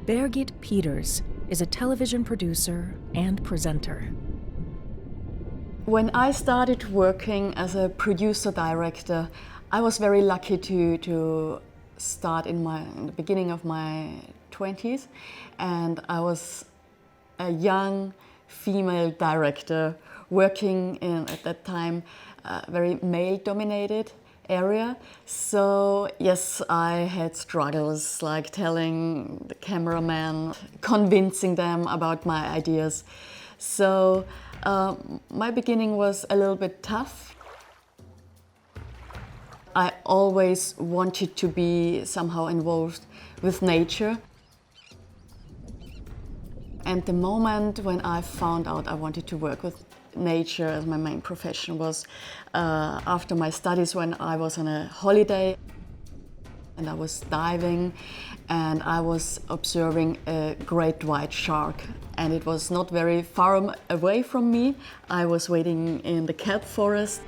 Birgit Peters is a television producer and presenter. When I started working as a producer-director, I was very lucky to start in the beginning of my 20s, and I was a young female director working in, at that time, a very male-dominated area. So yes, I had struggles like telling the cameraman, convincing them about my ideas. So my beginning was a little bit tough. I always wanted to be somehow involved with nature. And the moment when I found out I wanted to work with nature as my main profession was after my studies, when I was on a holiday and I was diving and I was observing a great white shark, and it was not very far away from me. I was waiting in the kelp forest,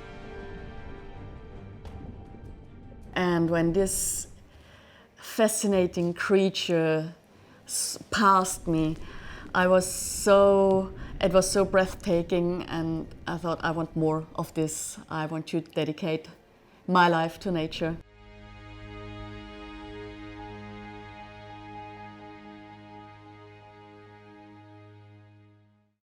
and when this fascinating creature passed me, it was so breathtaking, and I thought, I want more of this. I want to dedicate my life to nature.